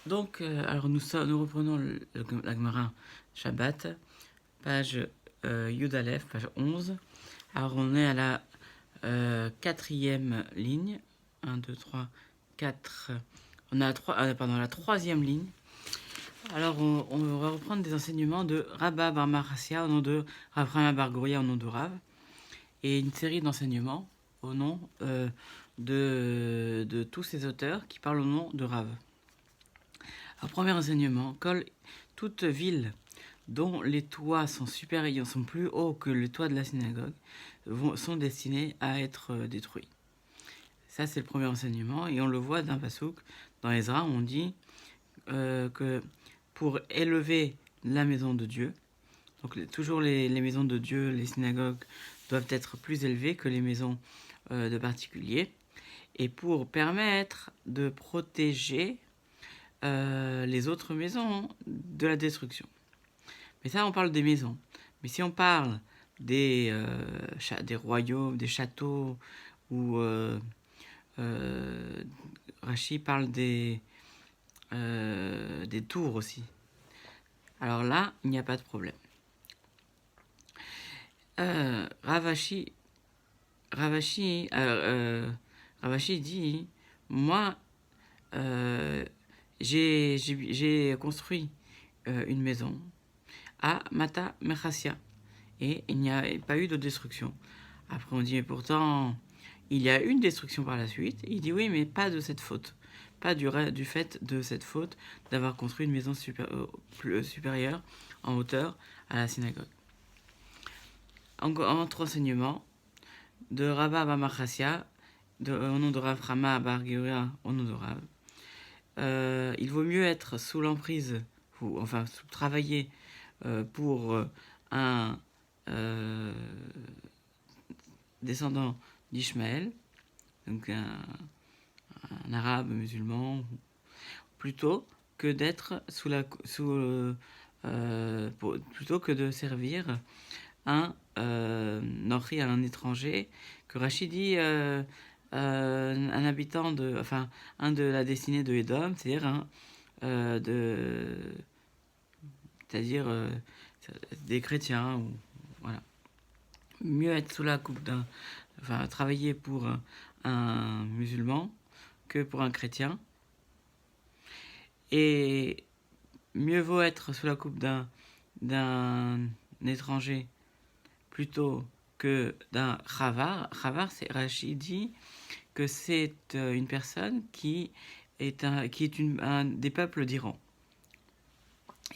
Donc, alors nous reprenons la Gemara Shabbat, page Yud Aleph, page 11. Alors, on est à la quatrième ligne. 1, 2, 3, 4. On est à la troisième ligne. Alors, on va reprendre des enseignements de Rabba Bar Marassia au nom de Rav Chama Bar Goria au nom de Rav, et une série d'enseignements au nom de tous ces auteurs qui parlent au nom de Rav. Alors, premier enseignement, toute ville dont les toits sont supérieurs, sont plus hauts que le toit de la synagogue, sont destinés à être détruits. Ça, c'est le premier enseignement, et on le voit d'un pasouk dans Ezra, où on dit que pour élever la maison de Dieu, donc toujours les maisons de Dieu, les synagogues doivent être plus élevées que les maisons de particuliers, et pour permettre de protéger les autres maisons de la destruction. Mais ça, on parle des maisons. Mais si on parle des royaumes, des châteaux, ou Rachi parle des tours aussi. Alors là, il n'y a pas de problème. Ravashi dit, moi, j'ai construit une maison à Mata Mechassia, et il n'y a pas eu de destruction. Après on dit, mais pourtant, il y a une destruction par la suite. Et il dit, oui, mais pas de cette faute. Pas du fait de cette faute d'avoir construit une maison supérieure en hauteur à la synagogue. Entre enseignements de Rabba Bar Machassia, au nom de Rav Chama Bar Geria, au nom de Rav, il vaut mieux être sous l'emprise, enfin travailler pour un descendant d'Ishmaël, donc un arabe musulman, plutôt que d'être plutôt que de servir un Nori, un étranger, que Rachid dit un habitant un de la destinée de Edom, c'est-à-dire des chrétiens, ou voilà. Mieux être sous la coupe travailler pour un musulman que pour un chrétien, et mieux vaut être sous la coupe d'un étranger plutôt que d'un chavar. Chavar, c'est Rachid dit que c'est une personne qui est un des peuples d'Iran.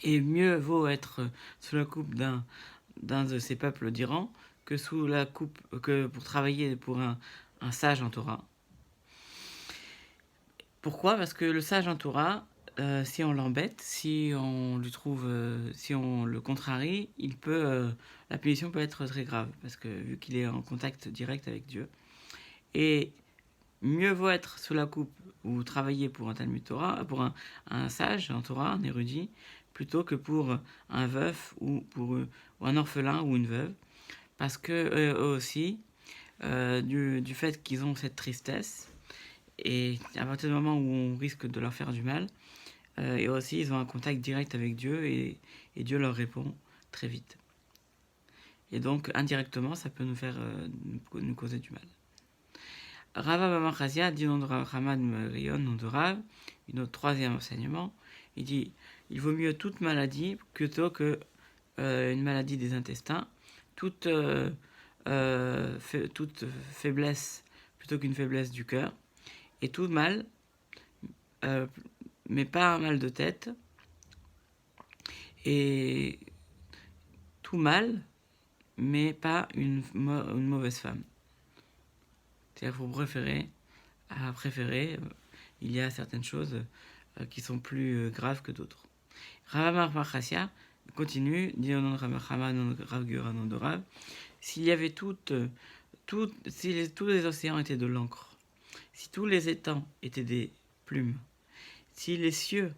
Et mieux vaut être sous la coupe d'un de ces peuples d'Iran que pour travailler pour un sage en Torah. Pourquoi ? Parce que le sage en Torah, si on l'embête, si on le contrarie, la punition peut être très grave, parce que vu qu'il est en contact direct avec Dieu. Et mieux vaut être sous la coupe ou travailler pour un Talmud Torah, pour un sage en Torah, un érudit, plutôt que pour un veuf ou un orphelin ou une veuve, parce que eux aussi, du fait qu'ils ont cette tristesse, et à partir du moment où on risque de leur faire du mal, et aussi ils ont un contact direct avec Dieu, et Dieu leur répond très vite. Et donc indirectement, ça peut nous causer du mal. Rava Bar Machassia dit nom de Rav Hamad Rion, nom de Rav, une autre troisième enseignement. Il dit, il vaut mieux toute maladie plutôt que une maladie des intestins, toute faiblesse plutôt qu'une faiblesse du cœur, et tout mal, mais pas un mal de tête, et tout mal, mais pas une mauvaise femme. C'est-à-dire qu'il faut préférer, il y a certaines choses qui sont plus graves que d'autres. Rav Bar Machassia continue, dit au nom de Rav Chama, nom de Rav Gura, nom de Rav, s'il y avait si tous les océans étaient de l'encre, si tous les étangs étaient des plumes, si les cieux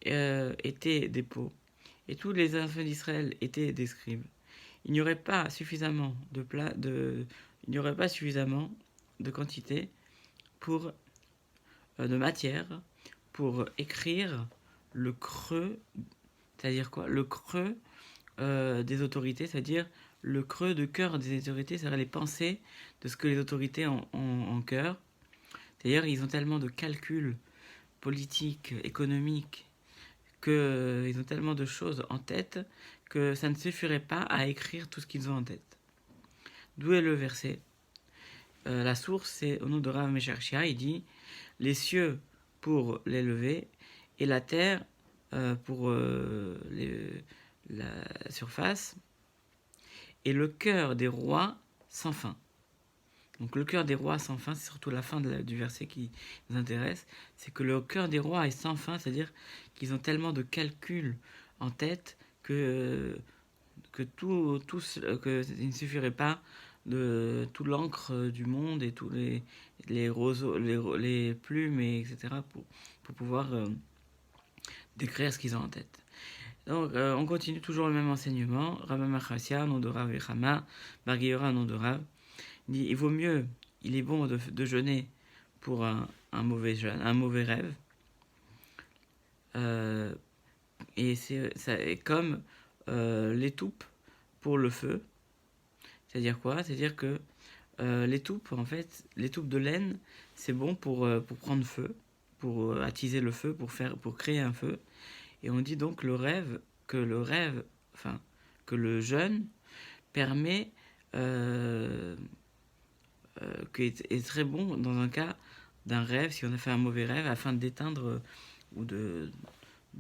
étaient des peaux, et tous les enfants d'Israël étaient des scribes, il n'y aurait pas suffisamment de quantité de matière pour écrire le creux, c'est-à-dire quoi? Le creux des autorités, c'est-à-dire le creux de cœur des autorités, c'est-à-dire les pensées de ce que les autorités ont en cœur. C'est-à-dire ils ont tellement de calculs politiques, économiques, qu'ils ont tellement de choses en tête que ça ne suffirait pas à écrire tout ce qu'ils ont en tête. D'où est le verset? La source, c'est au nom de Rav Mesharshia, il dit les cieux pour les lever et la terre pour la surface et le cœur des rois sans fin. Donc le cœur des rois sans fin, c'est surtout la fin du verset qui nous intéresse, c'est que le cœur des rois est sans fin, c'est-à-dire qu'ils ont tellement de calculs en tête que il ne suffirait pas de toute l'encre du monde et tous les roseaux, les plumes, etc. pour pouvoir décrire ce qu'ils ont en tête. Donc, on continue toujours le même enseignement. Rabba Machassia, nom de Rav, et Chama, Bar Giora, nom de Rav. Il dit, il vaut mieux, il est bon de jeûner pour un mauvais jeûne, un mauvais rêve. Et c'est comme l'étoupe pour le feu. C'est-à-dire quoi? C'est-à-dire que l'étoupe, en fait, l'étoupe de laine, c'est bon pour prendre feu, pour attiser le feu, pour créer un feu. Et on dit donc que le jeûne permet, est très bon dans un cas d'un rêve, si on a fait un mauvais rêve, afin d'éteindre ou de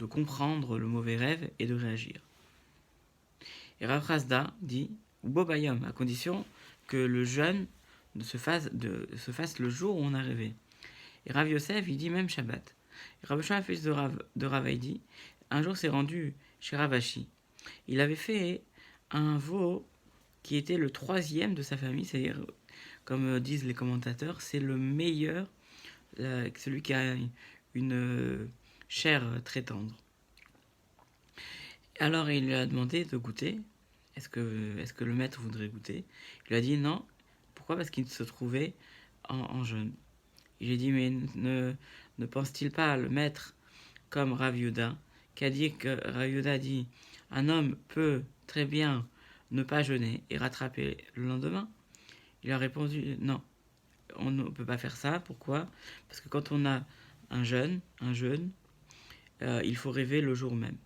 comprendre le mauvais rêve et de réagir. Et Rav Chasda dit, ou Bobayom, à condition que le jeûne se fasse le jour où on a rêvé. Et Rav Yosef, il dit même Shabbat. Et Rav Shua, fils de Rav, il dit, un jour s'est rendu chez Ravashi. Il avait fait un veau qui était le 3e de sa famille, c'est-à-dire, comme disent les commentateurs, c'est le meilleur, celui qui a une chair très tendre. Alors il lui a demandé de goûter. Est-ce que le maître voudrait goûter? Il lui a dit non. Pourquoi? Parce qu'il se trouvait en jeûne. Il lui a dit mais ne pense-t-il pas le maître comme Rav Yehuda, qui a dit que Rav Yehuda a dit un homme peut très bien ne pas jeûner et rattraper le lendemain? Il a répondu non, on ne peut pas faire ça. Pourquoi? Parce que quand on a un jeûne, il faut rêver le jour même.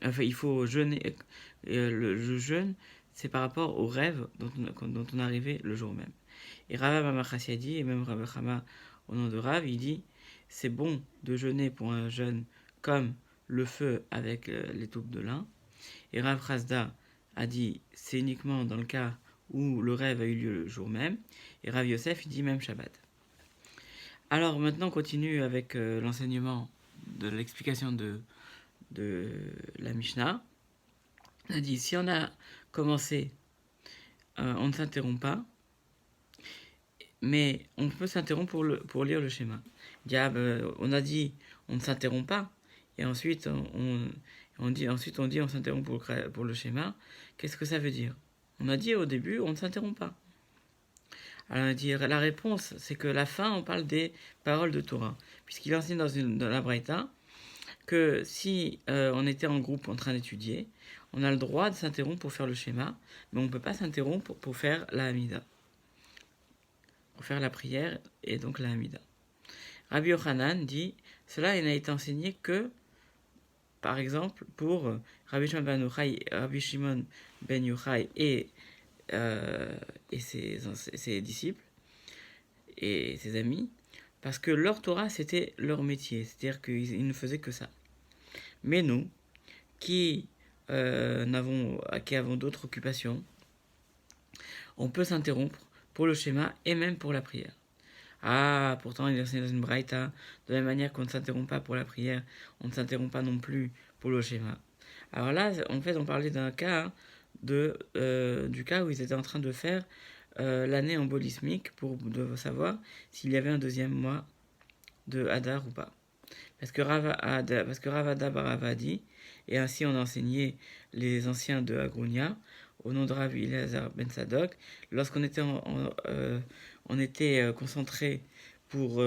Enfin, il faut jeûner. Le jeûne, c'est par rapport au rêve dont on est arrivé le jour même. Et Rav Mamachassia dit, et même Rav Chama au nom de Rav, il dit c'est bon de jeûner pour un jeûne comme le feu avec l'étoupe de lin. Et Rav Chasda a dit c'est uniquement dans le cas où le rêve a eu lieu le jour même. Et Rav Yosef, il dit même Shabbat. Alors maintenant, on continue avec l'enseignement de l'explication de la Mishnah. On a dit si on a commencé, on ne s'interrompt pas, mais on peut s'interrompre pour lire le schéma. On a dit on ne s'interrompt pas, et ensuite on dit on s'interrompt pour le schéma. Qu'est-ce que ça veut dire? On a dit au début on ne s'interrompt pas. Alors on a dit la réponse c'est que la fin on parle des paroles de Torah, puisqu'il enseigne dans la Braïta que si on était en groupe en train d'étudier, on a le droit de s'interrompre pour faire le schéma, mais on ne peut pas s'interrompre pour faire la Hamida, pour faire la prière et donc la Hamida. Rabbi Yochanan dit cela n'a été enseigné que, par exemple, pour Rabbi Shimon ben Yochai et ses disciples et ses amis, parce que leur Torah c'était leur métier, c'est-à-dire qu'ils ne faisaient que ça. Mais nous, qui avons d'autres occupations, on peut s'interrompre pour le schéma et même pour la prière. Ah, pourtant il enseigne dans une braïta, de la même manière qu'on ne s'interrompt pas pour la prière, on ne s'interrompt pas non plus pour le schéma. Alors là, en fait, on parlait d'un cas, du cas où ils étaient en train de faire l'année embolismique pour savoir s'il y avait un deuxième mois de Hadar ou pas. Parce que Rav Ada bar Rava a dit, et ainsi on a enseigné les anciens de Agrounia, au nom de Rav Eliezer ben Sadok, lorsqu'on était on était concentré pour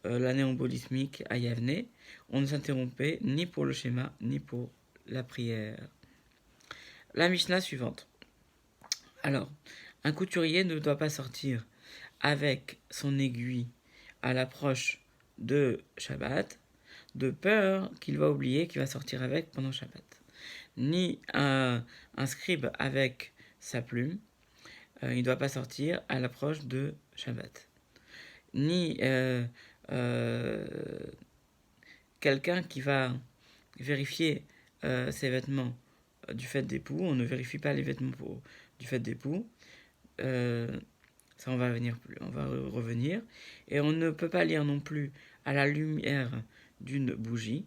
l'année embolismique à Yavne, on ne s'interrompait ni pour le schéma, ni pour la prière. La Mishnah suivante. Alors, un couturier ne doit pas sortir avec son aiguille à l'approche de Shabbat, de peur qu'il va oublier qu'il va sortir avec pendant Shabbat. Ni un scribe avec sa plume, il ne doit pas sortir à l'approche de Shabbat. Ni quelqu'un qui va vérifier ses vêtements du fait d'époux. On ne vérifie pas les vêtements du fait d'époux. Ça, on va revenir. Et on ne peut pas lire non plus à la lumière d'une bougie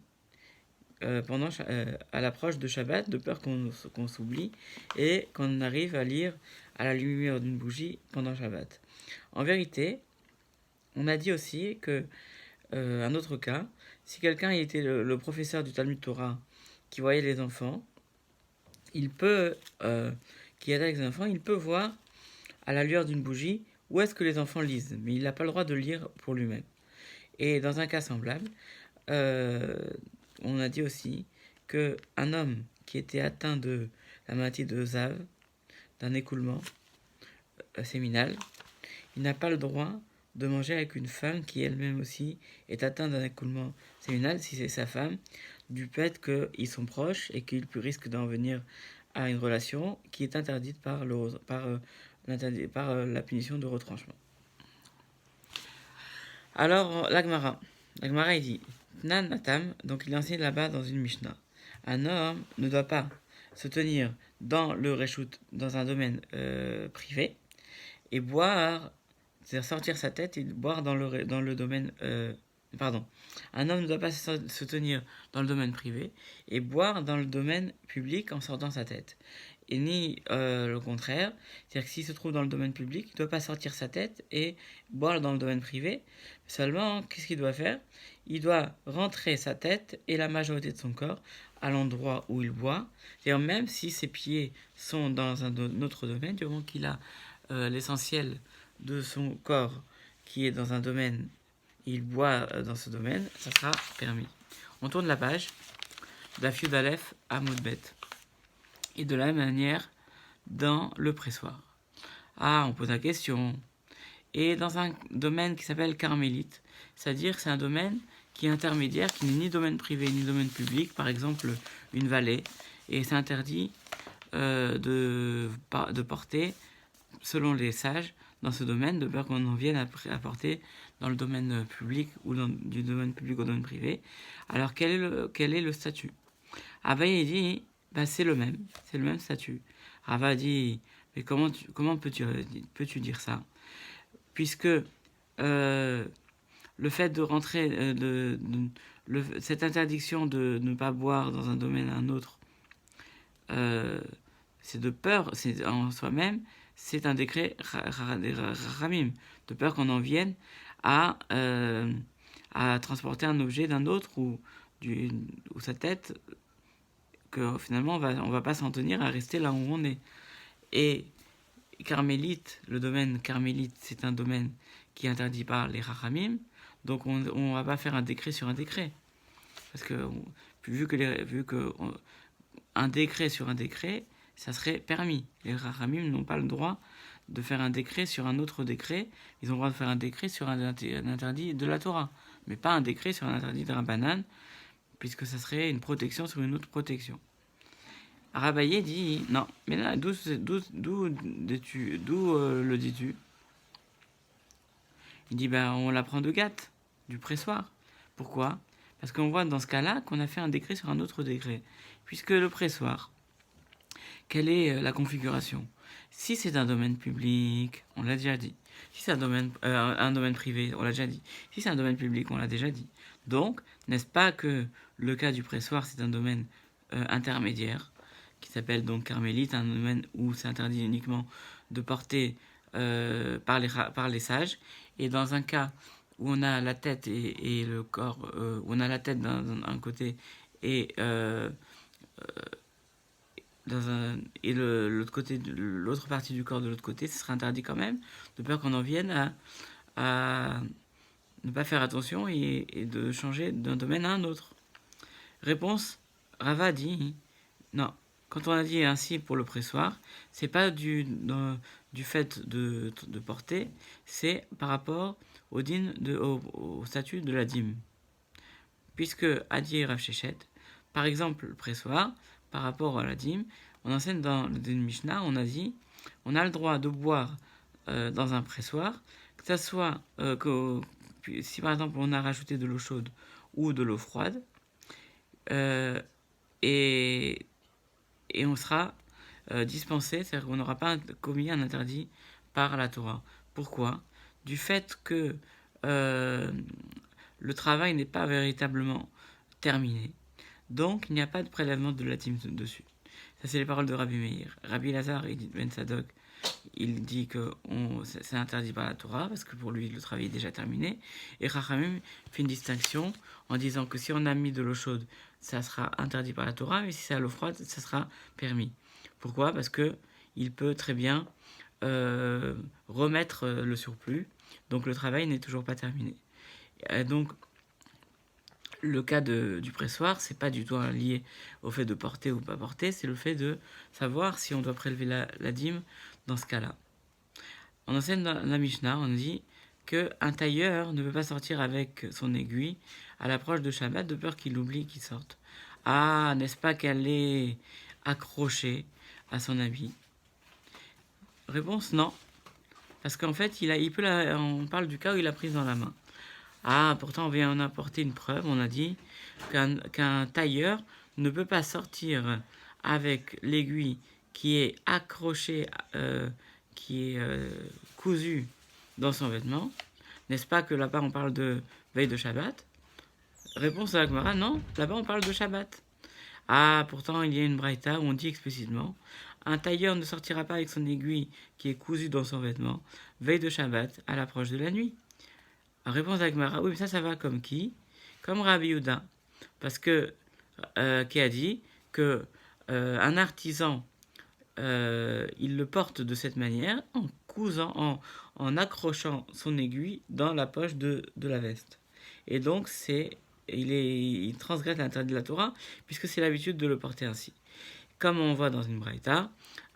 à l'approche de Shabbat, de peur qu'on s'oublie et qu'on arrive à lire à la lumière d'une bougie pendant Shabbat. En vérité, on a dit aussi que un autre cas, si quelqu'un était le professeur du Talmud Torah qui voyait les enfants, il peut qui aide avec les enfants, il peut voir à la lueur d'une bougie où est-ce que les enfants lisent, mais il n'a pas le droit de lire pour lui-même. Et dans un cas semblable, on a dit aussi qu'un homme qui était atteint de la maladie de Zav, d'un écoulement séminal, il n'a pas le droit de manger avec une femme qui elle-même aussi est atteinte d'un écoulement séminal, si c'est sa femme, du fait qu'ils sont proches et qu'il risque d'en venir à une relation qui est interdite par la punition de retranchement. Alors, l'Agmara il dit Nan Natam, donc il enseigne là-bas dans une Mishnah. Un homme ne doit pas se tenir dans le Réchout, dans un domaine privé, et boire, c'est-à-dire sortir sa tête et boire dans le domaine. Un homme ne doit pas se tenir dans le domaine privé et boire dans le domaine public en sortant sa tête. Et ni le contraire, c'est-à-dire que s'il se trouve dans le domaine public, il ne doit pas sortir sa tête et boire dans le domaine privé. Seulement, qu'est-ce qu'il doit faire? Il doit rentrer sa tête et la majorité de son corps à l'endroit où il boit. C'est-à-dire même si ses pieds sont dans un autre domaine, du moment qu'il a l'essentiel de son corps qui est dans un domaine, il boit dans ce domaine, ça sera permis. On tourne la page, Daf Yud Aleph Amud Bet. Et de la même manière, dans le pressoir. Ah, on pose la question. Et dans un domaine qui s'appelle carmélite, c'est-à-dire c'est un domaine qui est intermédiaire, qui n'est ni domaine privé ni domaine public, par exemple une vallée, et c'est interdit de porter, selon les sages, dans ce domaine, de peur qu'on en vienne à porter dans le domaine public ou du domaine public au domaine privé. Alors quel est le statut? Abaye dit, c'est le même statut. Rava dit, mais comment peux-tu dire ça? Puisque le fait de rentrer, cette interdiction de ne pas boire dans un domaine à un autre, c'est de peur, c'est en soi-même, c'est un décret ramim, de peur qu'on en vienne à transporter un objet d'un autre ou sa tête, que finalement on va pas s'en tenir à rester là où on est. Et carmélite, le domaine carmélite, c'est un domaine qui est interdit par les rachamim, donc on va pas faire un décret sur un décret, parce que vu que un décret sur un décret, ça serait permis. Les rachamim n'ont pas le droit de faire un décret sur un autre décret, ils ont le droit de faire un décret sur un interdit de la Torah, mais pas un décret sur un interdit de Rabbanan, puisque ça serait une protection sur une autre protection. Rabaye dit non, mais là, d'où le dis-tu? Il dit on l'apprend de Gath, du pressoir. Pourquoi? Parce qu'on voit dans ce cas-là qu'on a fait un décret sur un autre décret. Puisque le pressoir, quelle est la configuration? Si c'est un domaine public, on l'a déjà dit. Si c'est un domaine privé, on l'a déjà dit. Si c'est un domaine public, on l'a déjà dit. Donc, n'est-ce pas que le cas du pressoir, c'est un domaine intermédiaire, qui s'appelle donc carmélite, un domaine où c'est interdit uniquement de porter par les sages. Et dans un cas où on a la tête et le corps, où on a la tête d'un côté et l'autre partie du corps de l'autre côté, ce serait interdit quand même, de peur qu'on en vienne à ne pas faire attention et de changer d'un domaine à un autre. Réponse, Rava dit, non, quand on a dit ainsi pour le pressoir, c'est pas du fait de porter, c'est par rapport au statut de la dîme. Puisque a dit Rav Shechet, par exemple le pressoir, par rapport à la dîme, on enseigne dans le Mishnah, on a dit, on a le droit de boire dans un pressoir, que ça soit si par exemple on a rajouté de l'eau chaude ou de l'eau froide, et on sera dispensé, c'est-à-dire qu'on n'aura pas commis un interdit par la Torah. Pourquoi ? Du fait que le travail n'est pas véritablement terminé, donc il n'y a pas de prélèvement de la dîme dessus. Ça, c'est les paroles de Rabbi Meir. Rabbi Lazar et Ben Sadok, il dit que c'est interdit par la Torah, parce que pour lui, le travail est déjà terminé. Et Chachamim fait une distinction en disant que si on a mis de l'eau chaude, ça sera interdit par la Torah, mais si c'est à l'eau froide, ça sera permis. Pourquoi ? Parce que il peut très bien remettre le surplus, donc le travail n'est toujours pas terminé. Donc, le cas du pressoir, c'est pas du tout lié au fait de porter ou pas porter, c'est le fait de savoir si on doit prélever la dîme dans ce cas-là. On enseigne dans la Mishnah, on dit qu'un tailleur ne peut pas sortir avec son aiguille à l'approche de Shabbat de peur qu'il oublie qu'il sorte. Ah, n'est-ce pas qu'elle est accrochée à son habit ? Réponse non. Parce qu'en fait, on parle du cas où il l'a prise dans la main. Ah, pourtant on vient en apporter une preuve, on a dit qu'un tailleur ne peut pas sortir avec l'aiguille qui est accrochée, qui est cousue dans son vêtement. N'est-ce pas que là-bas on parle de veille de Shabbat ? Réponse à la Gemara, non, là-bas on parle de Shabbat. Ah, pourtant il y a une braïta où on dit explicitement un tailleur ne sortira pas avec son aiguille qui est cousue dans son vêtement veille de Shabbat à l'approche de la nuit. Réponse à Gemara, oui, mais ça va comme qui ? Comme Rabbi Yehuda. Parce que, qui a dit que un artisan, il le porte de cette manière, en cousant, en accrochant son aiguille dans la poche de la veste. Et donc, il transgresse l'interdit de la Torah, puisque c'est l'habitude de le porter ainsi. Comme on voit dans une braïta,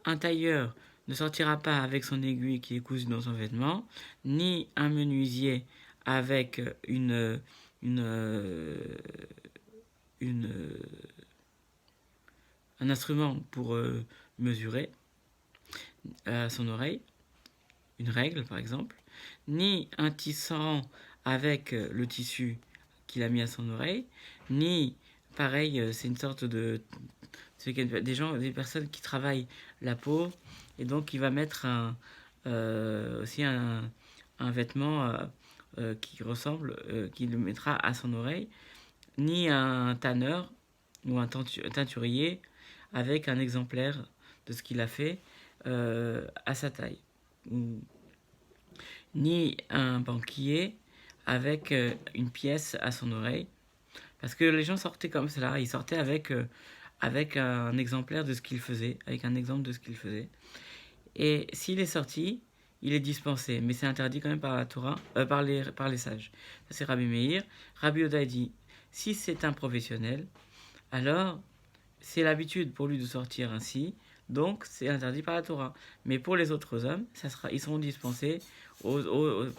un tailleur ne sortira pas avec son aiguille qui est cousue dans son vêtement, ni un menuisier avec un instrument pour mesurer à son oreille, une règle par exemple, ni un tisserand avec le tissu qu'il a mis à son oreille, ni pareil, c'est une sorte de des personnes qui travaillent la peau, et donc il va mettre aussi un vêtement qui ressemble, qui le mettra à son oreille, ni un tanneur ou un teinturier avec un exemplaire de ce qu'il a fait à sa taille, ni un banquier avec une pièce à son oreille, parce que les gens sortaient comme cela, ils sortaient avec un exemplaire de ce qu'il faisait, avec un exemple de ce qu'il faisait. Et s'il est sorti, il est dispensé, mais c'est interdit quand même par la Torah, par les sages. Ça c'est Rabbi Meir. Rabbi Yehuda dit, si c'est un professionnel, alors c'est l'habitude pour lui de sortir ainsi, donc c'est interdit par la Torah. Mais pour les autres hommes, ils seront dispensés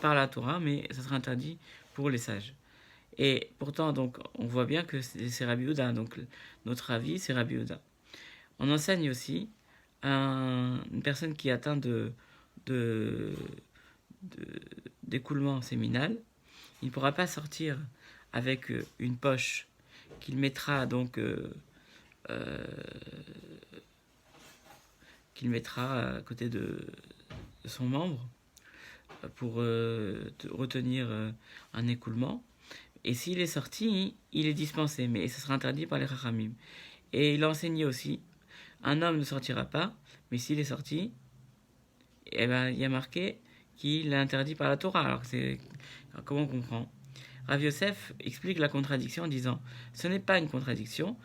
par la Torah, mais ça sera interdit pour les sages. Et pourtant, donc, on voit bien que c'est Rabbi Yehuda, donc notre avis, c'est Rabbi Yehuda. On enseigne aussi une personne qui est atteinte d'écoulement séminal, il ne pourra pas sortir avec une poche qu'il mettra donc à côté de son membre pour retenir un écoulement. Et s'il est sorti, il est dispensé, mais ça sera interdit par les Chachamim. Et il a enseigné aussi, un homme ne sortira pas, mais s'il est sorti, eh ben, il y a marqué qu'il est interdit par la Torah. Alors comment on comprend ? Rav Yosef explique la contradiction en disant, ce n'est pas une contradiction,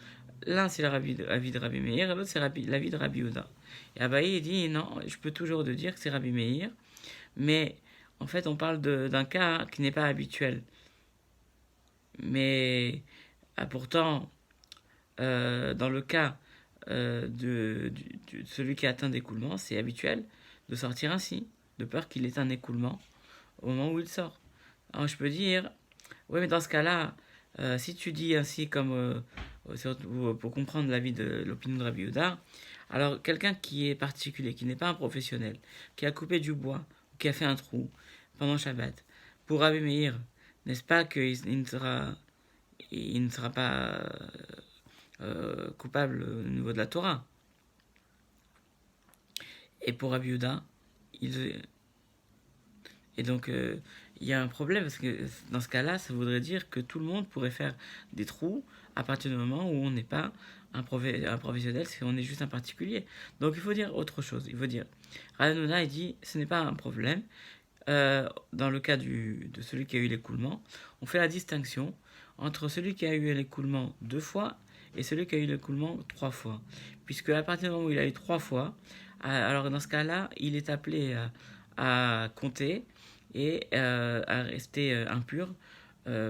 l'un c'est l'avis de Rabbi Meir, et l'autre c'est l'avis de Rabbi Yehuda. Et Abaye dit, non, je peux toujours dire que c'est Rabbi Meir, mais en fait, on parle d'un cas qui n'est pas habituel. Mais pourtant, dans le cas de celui qui atteint d'écoulement, c'est habituel de sortir ainsi, de peur qu'il ait un écoulement au moment où il sort. Alors je peux dire, oui, mais dans ce cas-là, si tu dis ainsi comme pour comprendre l'avis de l'opinion de Rabbi Yehuda, alors quelqu'un qui est particulier, qui n'est pas un professionnel, qui a coupé du bois, ou qui a fait un trou pendant Shabbat, pour Rabbi Meir, n'est-ce pas qu'il ne sera pas coupable au niveau de la Torah. Et pour Rabbi Yehuda, et donc il y a un problème parce que dans ce cas-là, ça voudrait dire que tout le monde pourrait faire des trous à partir du moment où on n'est pas un professionnel, si on est juste un particulier. Donc il faut dire autre chose. Il faut dire, Rabbi Yehuda, il dit, ce n'est pas un problème. Dans le cas de celui qui a eu l'écoulement, on fait la distinction entre celui qui a eu l'écoulement 2 fois et celui qui a eu l'écoulement 3 fois. Puisque à partir du moment où il a eu 3 fois, alors dans ce cas-là, il est appelé à compter et à rester impur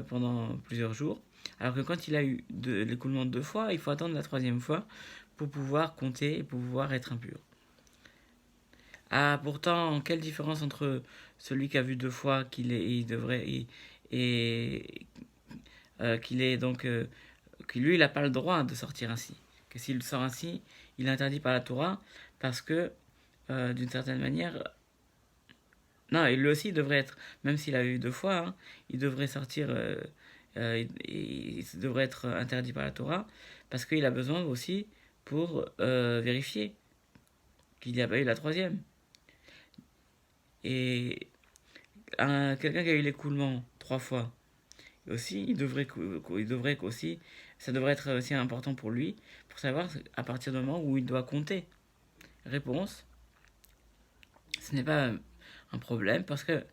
pendant plusieurs jours. Alors que quand il a eu l'écoulement 2 fois, il faut attendre la 3e fois pour pouvoir compter et pour pouvoir être impur. Ah, pourtant, quelle différence entre celui qui a vu 2 fois qu'il est, il devrait, et qu'il est donc, que lui, il n'a pas le droit de sortir ainsi. Que s'il sort ainsi, il est interdit par la Torah parce que, d'une certaine manière, non, et lui aussi il devrait être, même s'il a eu 2 fois, hein, il devrait sortir, il devrait être interdit par la Torah parce qu'il a besoin aussi pour vérifier qu'il n'y a pas eu la 3e. Et quelqu'un qui a eu l'écoulement 3 fois, aussi, il devrait aussi, ça devrait être aussi important pour lui, pour savoir à partir du moment où il doit compter. Réponse, ce n'est pas un problème parce que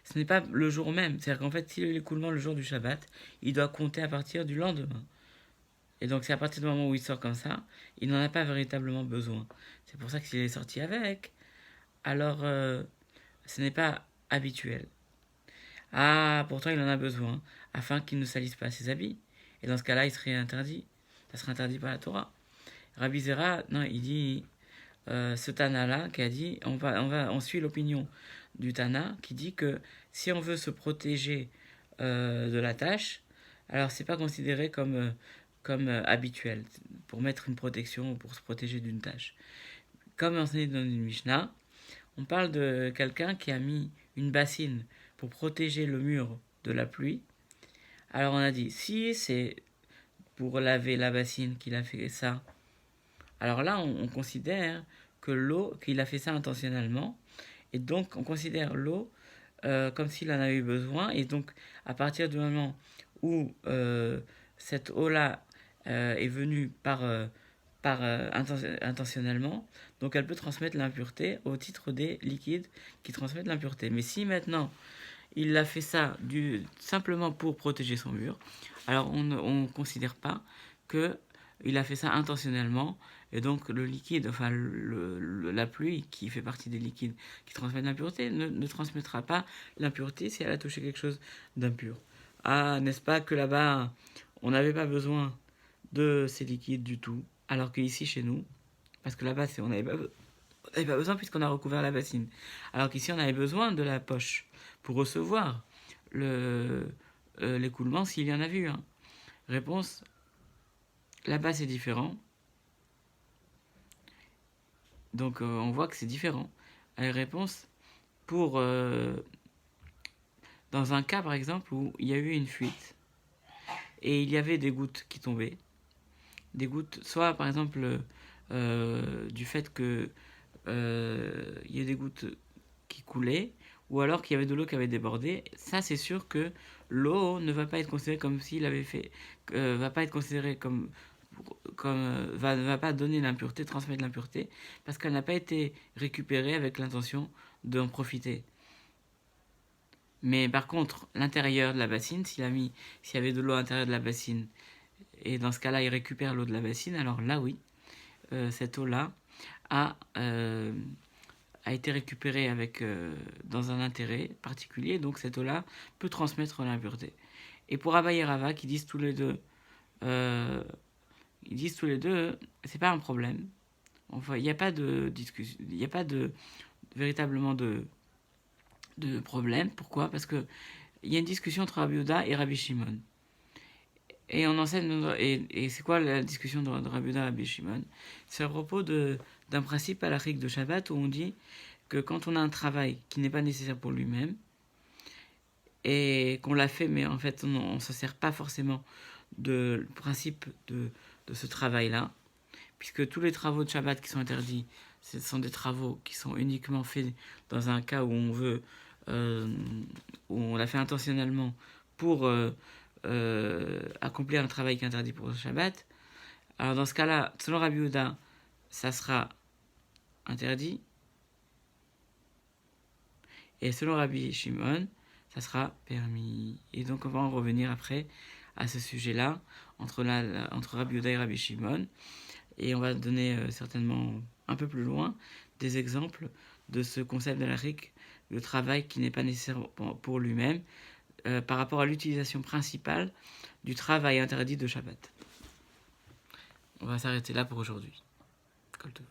ce n'est pas le jour même. C'est-à-dire qu'en fait, s'il a eu l'écoulement le jour du Shabbat, il doit compter à partir du lendemain. Et donc c'est à partir du moment où il sort comme ça, il n'en a pas véritablement besoin. C'est pour ça que s'il est sorti avec, alors ce n'est pas habituel. Ah, pourtant il en a besoin, afin qu'il ne salisse pas ses habits. Et dans ce cas-là, il serait interdit. Ça serait interdit par la Torah. Rabbi Zera, non, il dit, ce Tana-là, qui a dit, on suit l'opinion du Tana, qui dit que si on veut se protéger de la tâche, alors c'est pas considéré comme habituel, pour mettre une protection ou pour se protéger d'une tâche. Comme enseigné dans une Mishnah, on parle de quelqu'un qui a mis une bassine pour protéger le mur de la pluie. Alors on a dit, si c'est pour laver la bassine qu'il a fait ça, alors là on considère que l'eau, qu'il a fait ça intentionnellement, et donc on considère l'eau comme s'il en avait eu besoin, et donc à partir du moment où cette eau-là est venue intentionnellement, donc elle peut transmettre l'impureté au titre des liquides qui transmettent l'impureté. Mais si maintenant il a fait ça simplement pour protéger son mur, alors on ne considère pas qu'il a fait ça intentionnellement, et donc le liquide, enfin la pluie qui fait partie des liquides qui transmettent l'impureté ne transmettra pas l'impureté si elle a touché quelque chose d'impur. Ah, n'est-ce pas que là-bas, on n'avait pas besoin de ces liquides du tout, alors qu'ici chez nous, parce que là-bas on n'avait pas besoin puisqu'on a recouvert la bassine, alors qu'ici on avait besoin de la poche pour recevoir l'écoulement s'il y en avait eu un. Réponse, là-bas c'est différent. Donc on voit que c'est différent. Réponse, dans un cas par exemple où il y a eu une fuite et il y avait des gouttes qui tombaient, des gouttes, soit par exemple du fait que il y a des gouttes qui coulaient, ou alors qu'il y avait de l'eau qui avait débordé, ça c'est sûr que l'eau ne va pas être considérée comme s'il avait fait, va pas être considérée ne va pas donner l'impureté, transmettre l'impureté, parce qu'elle n'a pas été récupérée avec l'intention d'en profiter. Mais par contre, l'intérieur de la bassine, s'il y avait de l'eau à l'intérieur de la bassine, et dans ce cas-là, il récupère l'eau de la bassine, alors là oui, cette eau-là a a été récupérée avec, dans un intérêt particulier, donc cette eau-là peut transmettre l'impureté. Et pour Abba et Rava, qui disent tous les deux, c'est pas un problème. Enfin, il n'y a pas de discussion, il n'y a pas de véritablement de problème. Pourquoi? Parce que il y a une discussion entre Rabbi Yehuda et Rabbi Shimon. Et on enseigne, et c'est quoi la discussion de Rabbi Yehuda et Rabbi Shimon? C'est à propos d'un principe halachique de Shabbat où on dit que quand on a un travail qui n'est pas nécessaire pour lui-même, et qu'on l'a fait, mais en fait on ne se sert pas forcément du principe de ce travail-là, puisque tous les travaux de Shabbat qui sont interdits, ce sont des travaux qui sont uniquement faits dans un cas où on veut, où on l'a fait intentionnellement pour accomplir un travail qui est interdit pour le Shabbat. Alors dans ce cas-là, selon Rabbi Yehuda, ça sera interdit, et selon Rabbi Shimon, ça sera permis. Et donc on va en revenir après à ce sujet-là, entre Rabbi Yehuda et Rabbi Shimon, et on va donner certainement un peu plus loin des exemples de ce concept halachique de travail qui n'est pas nécessaire pour lui-même, par rapport à l'utilisation principale du travail interdit de Shabbat. On va s'arrêter là pour aujourd'hui. Kol tov.